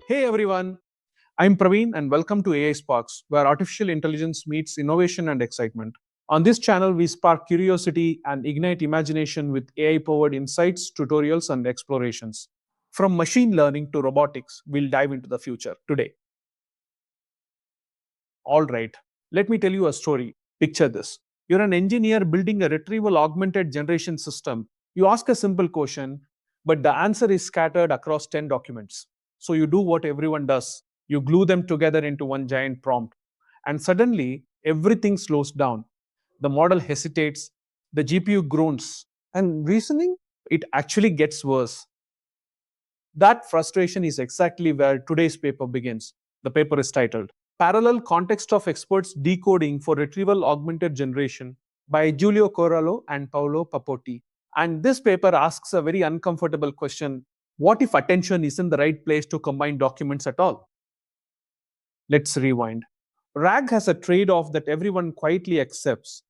Hey everyone, I'm Praveen and welcome to AI Sparks, where artificial intelligence meets innovation and excitement. On this channel, we spark curiosity and ignite imagination with AI powered insights, tutorials, and explorations. From machine learning to robotics, we'll dive into the future today. All right, let me tell you a story. Picture this. You're an engineer building a retrieval augmented generation system. You ask a simple question, but the answer is scattered across 10 documents. So you do what everyone does. You glue them together into one giant prompt. And suddenly, everything slows down. The model hesitates, the GPU groans, and reasoning, it actually gets worse. That frustration is exactly where today's paper begins. The paper is titled Parallel Context-of-Experts Decoding for Retrieval-Augmented Generation by Giulio Corallo and Paolo Papotti. And this paper asks a very uncomfortable question. What if attention isn't the right place to combine documents at all? Let's rewind. RAG has a trade-off that everyone quietly accepts.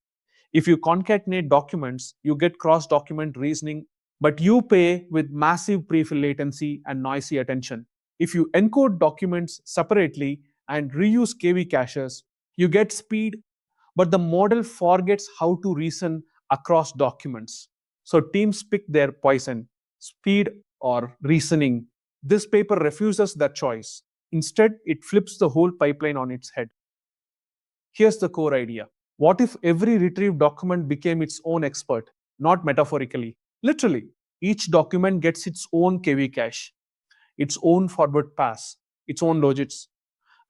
If you concatenate documents, you get cross-document reasoning, but you pay with massive prefill latency and noisy attention. If you encode documents separately and reuse KV caches, you get speed, but the model forgets how to reason across documents. So teams pick their poison, speed or reasoning. This paper refuses that choice. Instead, it flips the whole pipeline on its head. Here's the core idea. What if every retrieved document became its own expert? Not metaphorically, literally. Each document gets its own KV cache, its own forward pass, its own logits.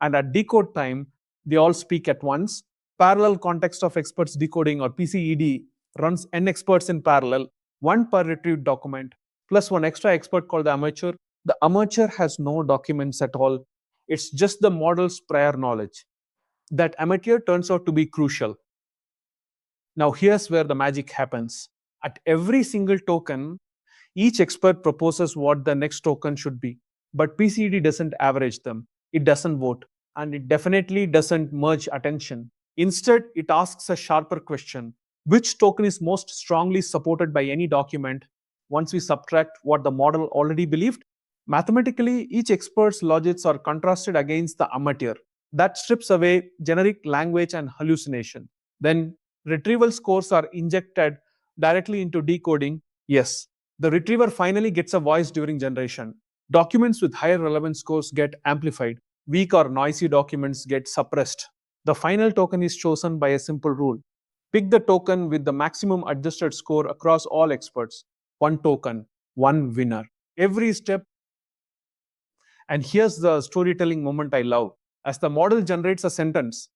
And at decode time, they all speak at once. Parallel context of experts decoding or PCED runs n experts in parallel, one per retrieved document, plus one extra expert called the amateur. The amateur has no documents at all. It's just the model's prior knowledge. That amateur turns out to be crucial. Now, here's where the magic happens. At every single token, each expert proposes what the next token should be. But PCD doesn't average them, it doesn't vote, and it definitely doesn't merge attention. Instead, it asks a sharper question. Which token is most strongly supported by any document once we subtract what the model already believed? Mathematically, each expert's logics are contrasted against the amateur. That strips away generic language and hallucination. Then retrieval scores are injected directly into decoding. Yes, the retriever finally gets a voice during generation. Documents with higher relevance scores get amplified. Weak or noisy documents get suppressed. The final token is chosen by a simple rule. Pick the token with the maximum adjusted score across all experts. One token, one winner. Every step. And here's the storytelling moment I love. As the model generates a sentence,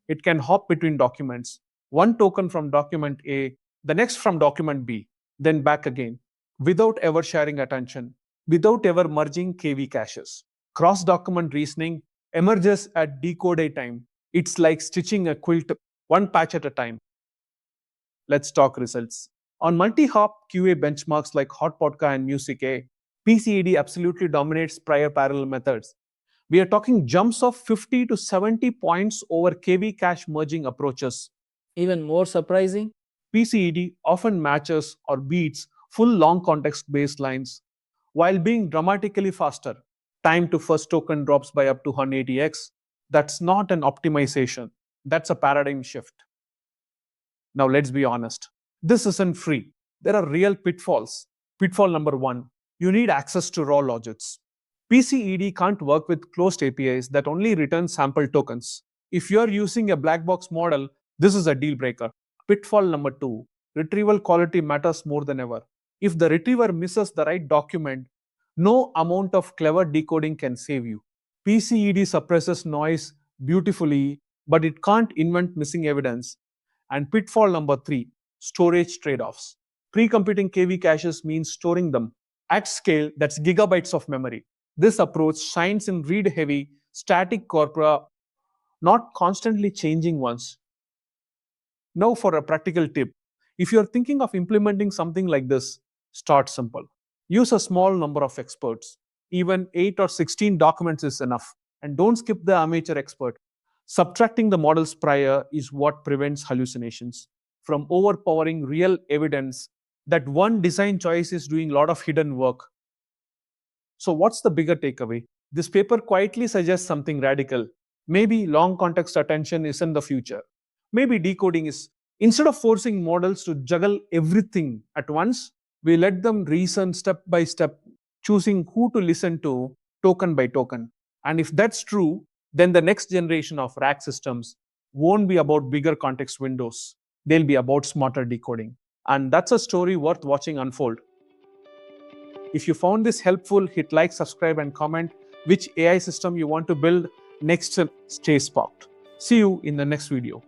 it can hop between documents. One token from document A, the next from document B, then back again, without ever sharing attention, without ever merging KV caches. Cross document reasoning emerges at decode A time. It's like stitching a quilt one patch at a time. Let's talk results. On multi-hop QA benchmarks like Hotpodca and Music A, PCED absolutely dominates prior parallel methods. We are talking jumps of 50 to 70 points over KV cache merging approaches. Even more surprising, PCED often matches or beats full long context baselines while being dramatically faster. Time to first token drops by up to 180x. That's not an optimization, that's a paradigm shift. Now, let's be honest. This isn't free. There are real pitfalls. Pitfall number one, you need access to raw logics. PCED can't work with closed APIs that only return sample tokens. If you're using a black box model, this is a deal breaker. Pitfall number two, retrieval quality matters more than ever. If the retriever misses the right document, no amount of clever decoding can save you. PCED suppresses noise beautifully, but it can't invent missing evidence. And pitfall number three, storage trade-offs. Pre-computing KV caches means storing them at scale, that's gigabytes of memory. This approach shines in read-heavy, static corpora, not constantly changing ones. Now for a practical tip. If you're thinking of implementing something like this, start simple. Use a small number of experts. Even 8 or 16 documents is enough. And don't skip the amateur expert. Subtracting the model's prior is what prevents hallucinations from overpowering real evidence that one design choice is doing a lot of hidden work. So what's the bigger takeaway? This paper quietly suggests something radical. Maybe long context attention isn't the future. Maybe decoding is. Instead of forcing models to juggle everything at once, we let them reason step by step, choosing who to listen to token by token. And if that's true, then the next generation of RAG systems won't be about bigger context windows. They'll be about smarter decoding. And that's a story worth watching unfold. If you found this helpful, hit like, subscribe, and comment which AI system you want to build next. Stay sparked. See you in the next video.